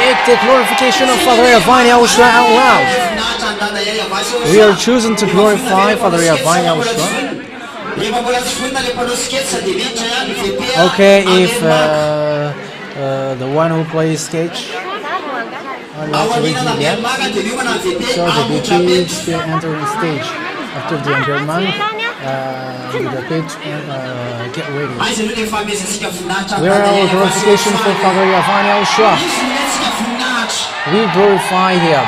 make the glorification of Father Yavani Yahushua out loud. We are choosing to glorify Father Yavani Yahushua. Okay, if the one who plays stage would like to read the again. So the BP still entering stage after the Underman. The pitch and get ready. We are our glorification for Father Yavani Yahushua. We glorify Him.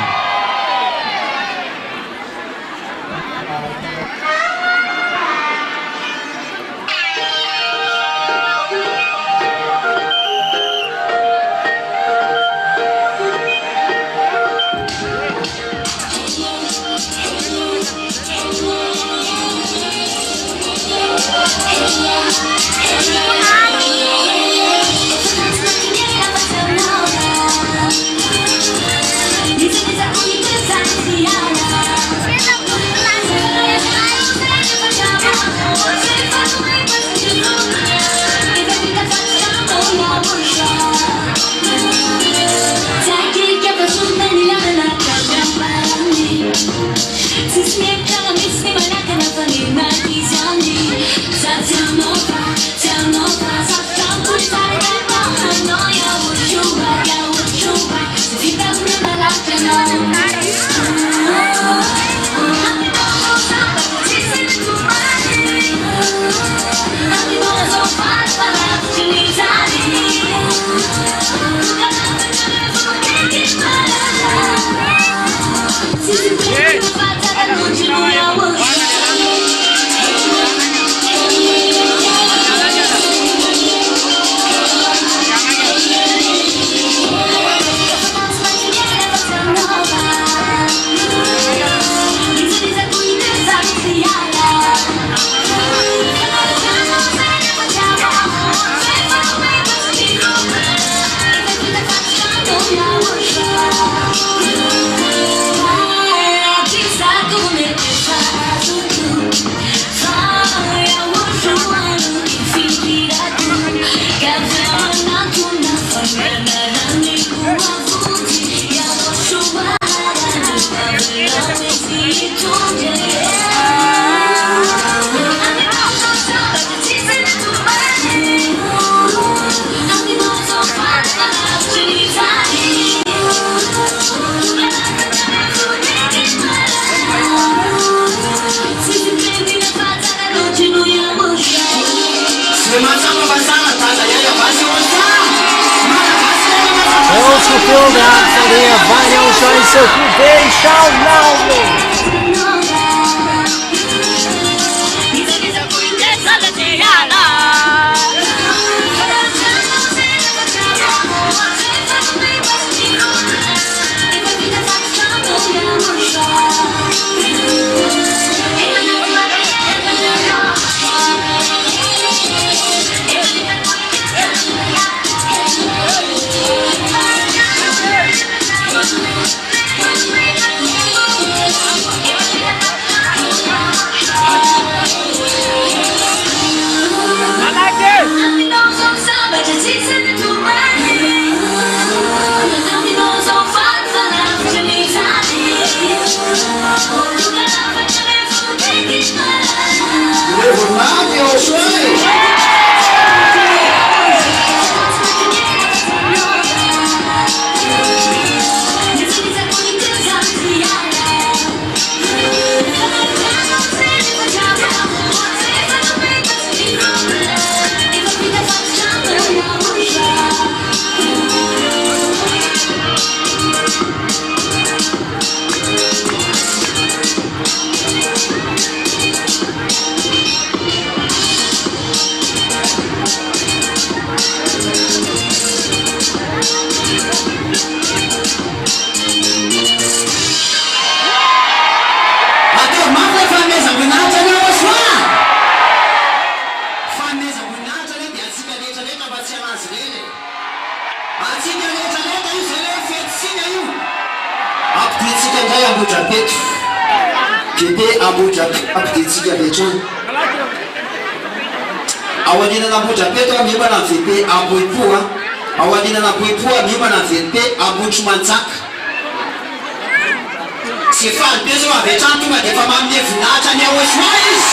Those who feel that Father Yavani Yahushua is so good, they shout loudly. Awanina na buja peto ameba na fipe amboipua awalina na kuipua miuma na vente abuchu manzaka sifan peso wa vetantu ma defa mamne vinacha ne washwais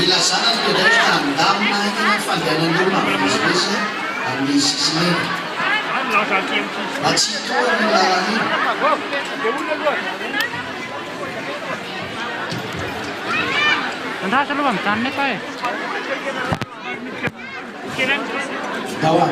ilazana ny toedraiky tamindamina tena fandehanan'olona mivezivezy amin'ny sisineny mba tsy hitohany lalana Andasa aloha mijanona eto e. dawa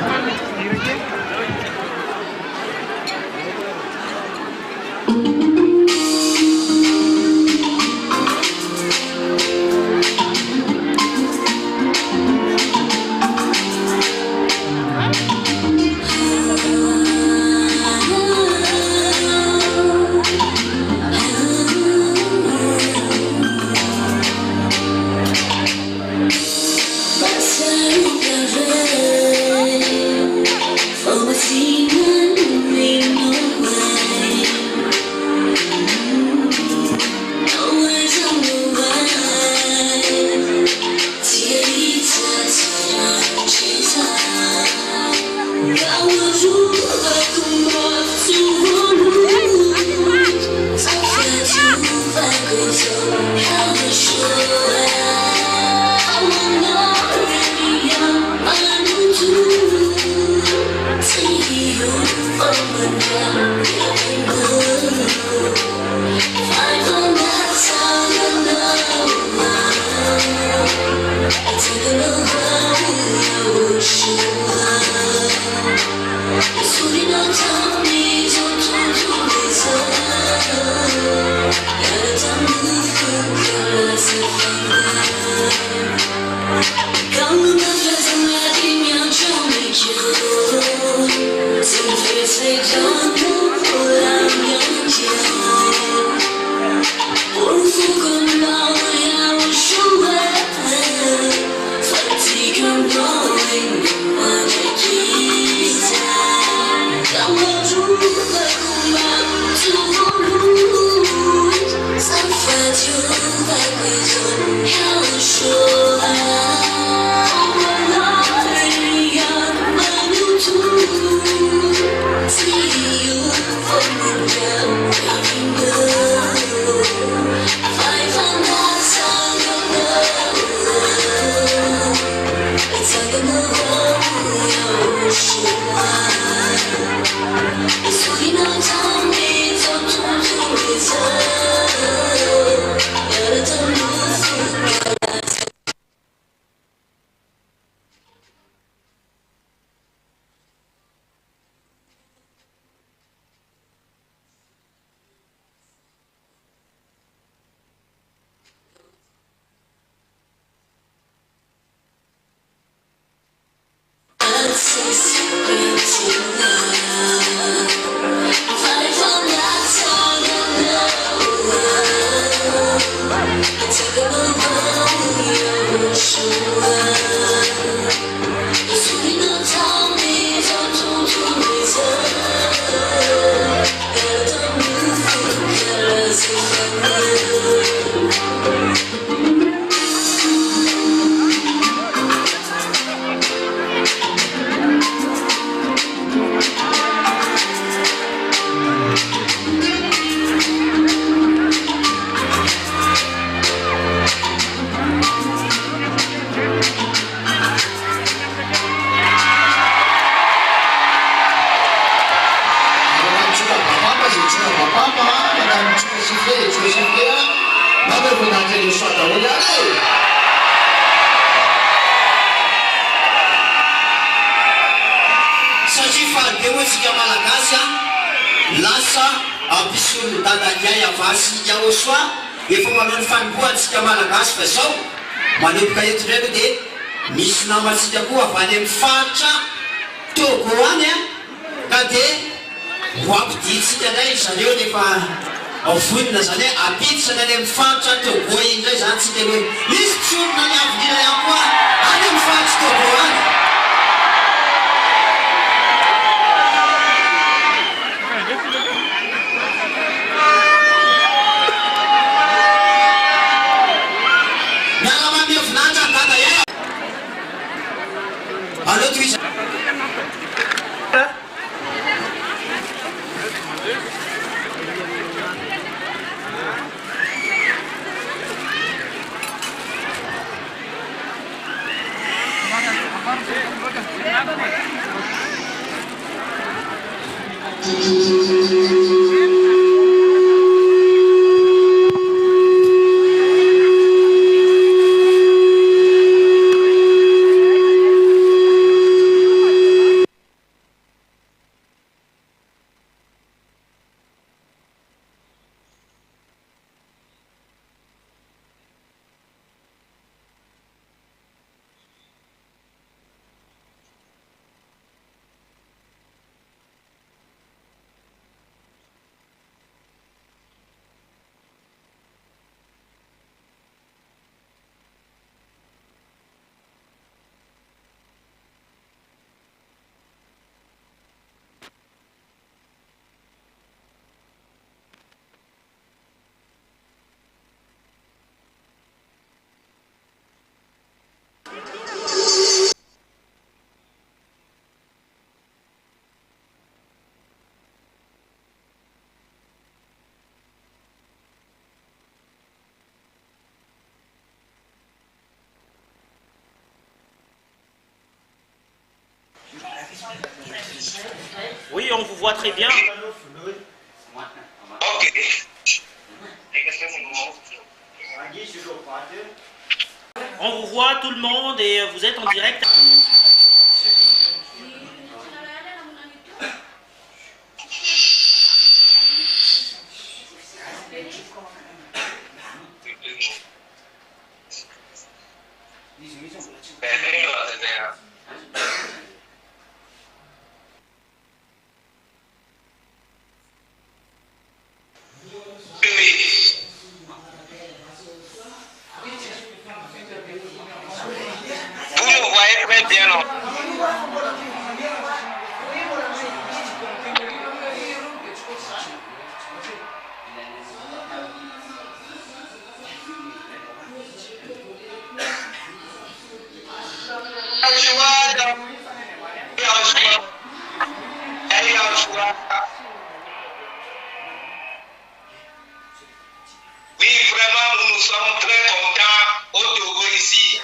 Oui, on vous voit très bien. Ok. On vous voit tout le monde et vous êtes en direct. Vous me voyez très bien, non? Oui, vraiment, nous sommes très contents au Togo ici.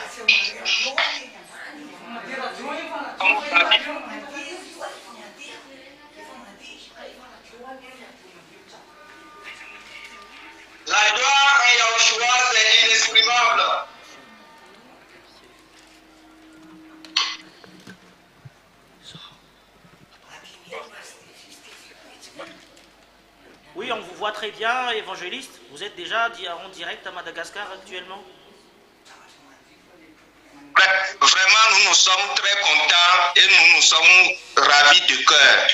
La joie en Yahushua, c'est inexprimable. Oui, on vous voit très bien, évangéliste. Vous êtes déjà en direct à Madagascar actuellement? Vraiment, nous sommes très contents et nous sommes ravis de cœur.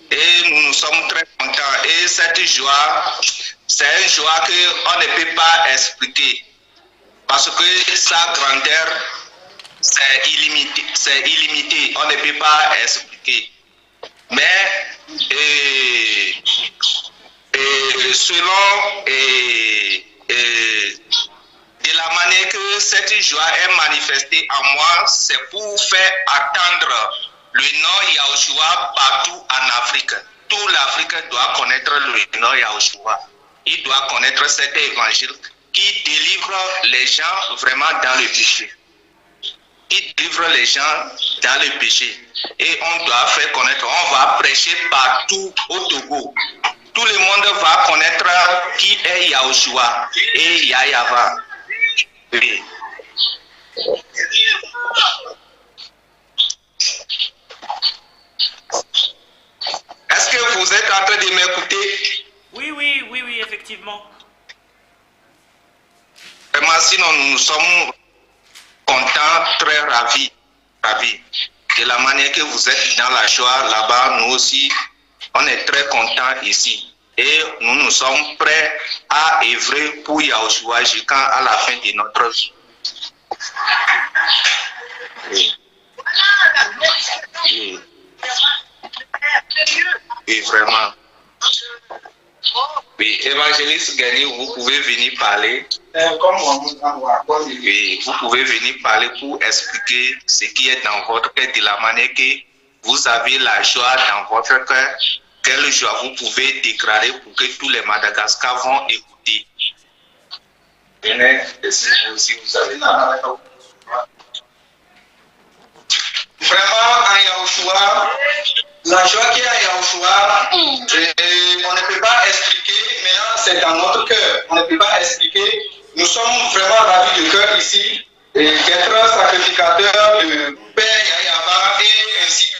Et nous sommes très contents. Et cette joie, c'est une joie qu'on ne peut pas expliquer. Parce que sa grandeur, c'est illimité. C'est illimité. On ne peut pas expliquer. Mais selon de la manière que cette joie est manifestée en moi, c'est pour faire attendre le nom Yahushua partout en Afrique. Tout l'Afrique doit connaître le nom Yahushua. Il doit connaître cet évangile qui délivre les gens vraiment dans le péché. Il délivre les gens dans le péché. Et on doit faire connaître, on va prêcher partout au Togo. Tout le monde va connaître qui est Yahushua et Yahyawa. Oui. Est-ce que vous êtes en train de m'écouter? Oui, effectivement. Vraiment, sinon nous sommes contents, très ravis de la manière que vous êtes dans la joie là-bas. Nous aussi, on est très contents ici. Et nous sommes prêts à œuvrer pour Yahushua jusqu'à la fin de notre vie. Oui. Oui. Oui, vraiment. Oui, évangéliste Gagné, vous pouvez venir parler. Oui, vous pouvez venir parler pour expliquer ce qui est dans votre cœur, de la manière que vous avez la joie dans votre cœur. Quelle joie vous pouvez déclarer pour que tous les Madagascar vont écouter. Venez, si vous avez la la joie qu'il y a à Yahushua, on ne peut pas expliquer, maintenant c'est dans notre cœur, on ne peut pas expliquer. Nous sommes vraiment ravis de cœur ici d'être sacrificateurs de Père Yahya et ainsi que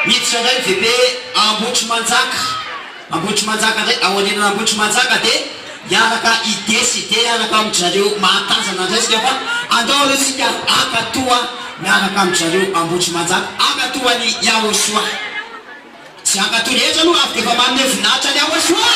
miditry VP ambotry manjaka ndray aoanenana ambotry manjaka dia hiaraka idesy dia hiaraka amin'izareo mahatazana andraisika fa andao reo sika akatoa miaraka amin'izareo ambotry manjaka akatoany Yahoshua sy akatony etra aloha avy dia efa manome voninahitra ny Yahoshua.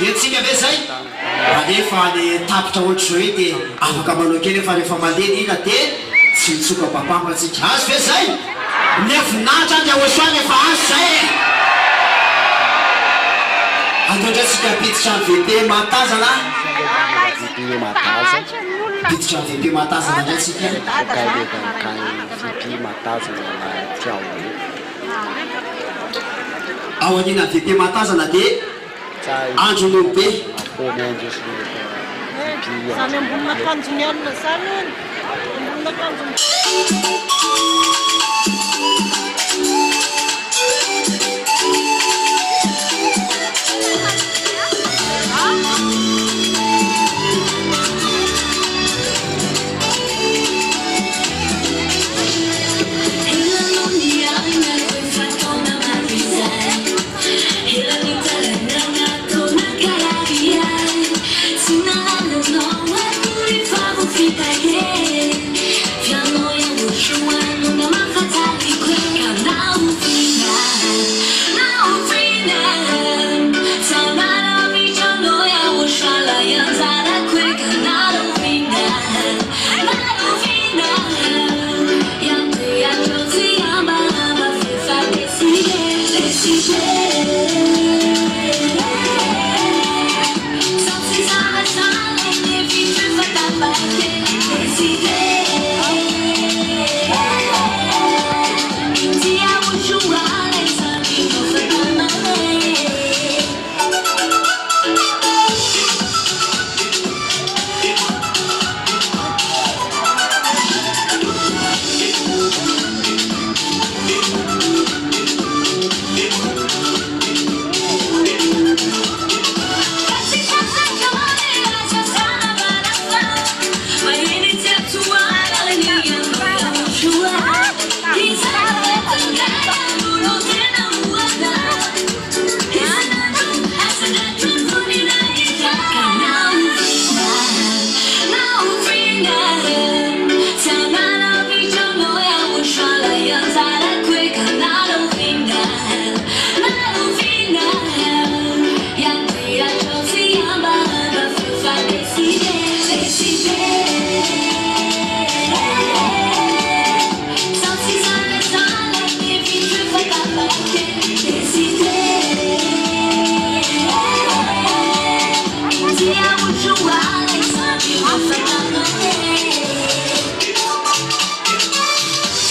Hetsika be zay anefa le tapitra ohatry zao dia afaka manao kely fa rehefa mandeha ny ina dia tsy mitsoka bapambatsika azo ve zay miavinahitra ny Yahoshua rehefa azo zay antondratsika piditra ny VP matazana piditra ny VP matazana ndray tsika ao anina VP matazana dia andro lehibe Samy ambonina akanjony alina zany ambonina akanjony. No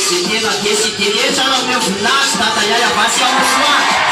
C'était la pièce italienne, ça l'a mis au village, tata Yaya passé en soir.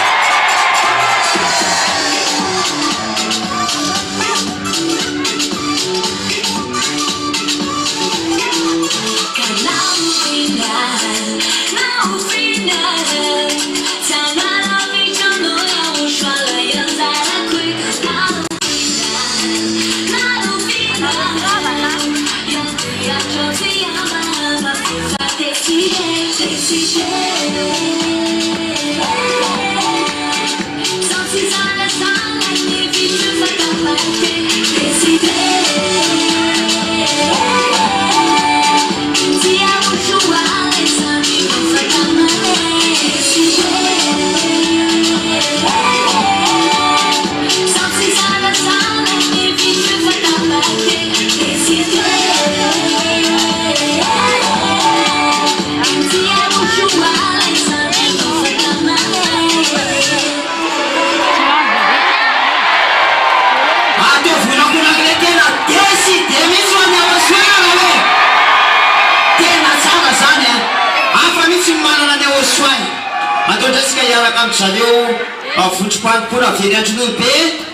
Zareo votropanim-pona very andron'olo be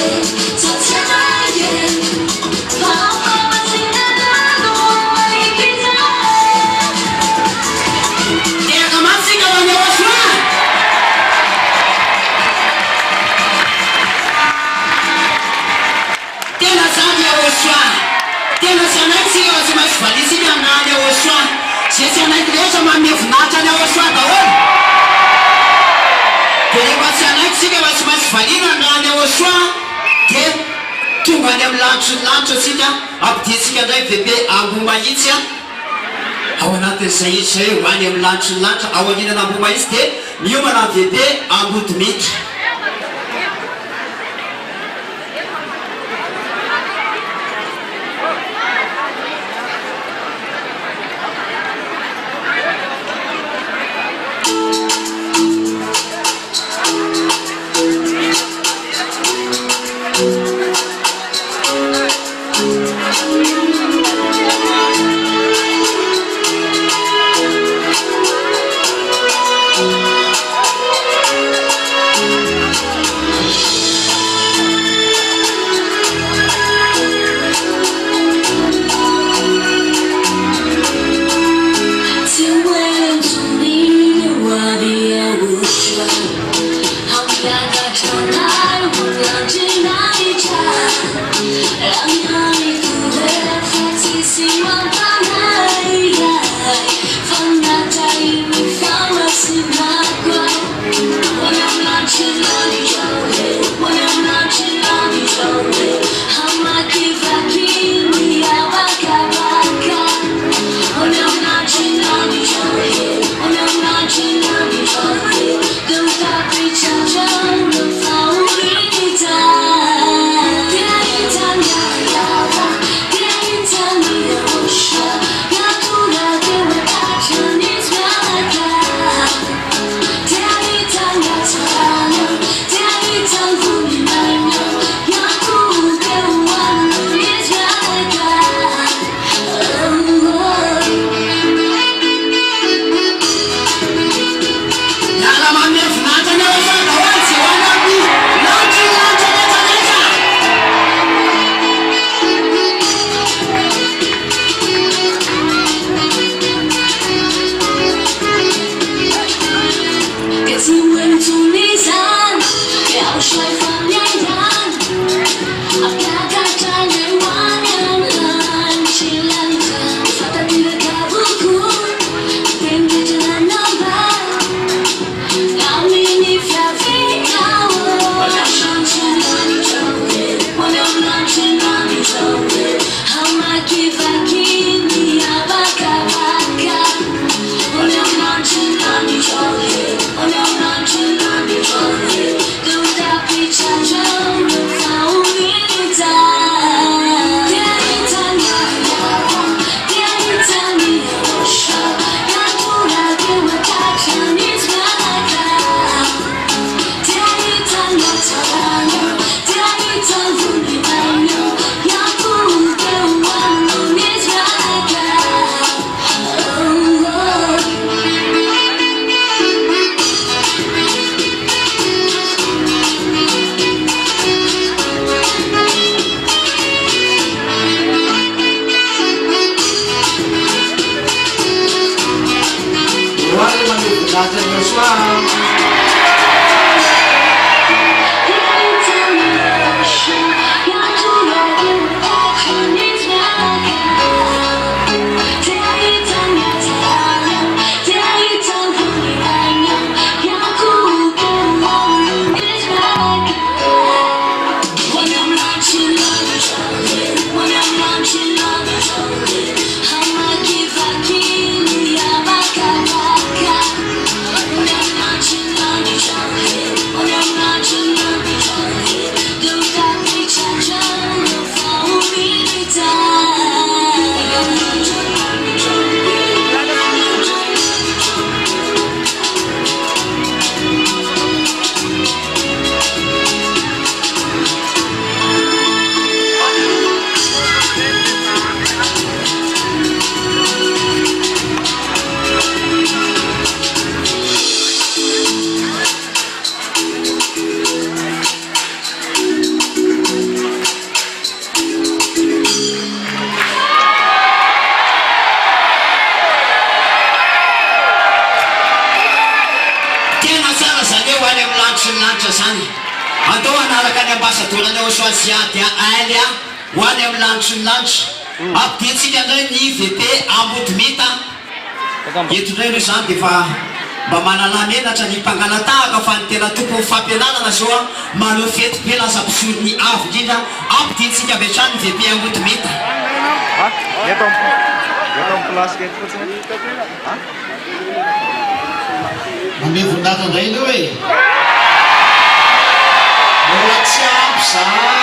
Yeah. tena zany ao soa tena sanaiky tsy maintsy valisika amin'any ao soa zay sanaiky rehetra manome voninahitra ny ao soa daholo dia rehefa tsy anaiky sika fa tsy maintsy valina n'any ao soa dia tonga any amin'ny lanitro atsika ampiditsika indray bebe ambo mahitsy ao anatin'izay izy zay ho any amin'ny lanitro ao aninana ambo mahitsy dia miomana bebe ambo Dimitry. ho any amin'ny lanitry ny lanitra ampidintsika ndray ny VP Ambotomita eto ndray ireo zany dia fa mba manalamenatra ny mpangalatahaka fa ny tena tompo fampianarana zao a manao fety be laza-pisorony avo indrindra ampidintsika avy hatrany ny VP Ambotomita mamevondata indray indreo hoe mbola tsy ampy zany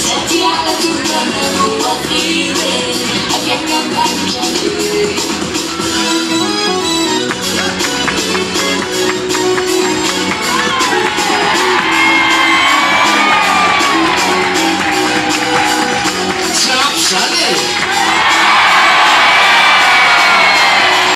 Senti alla tua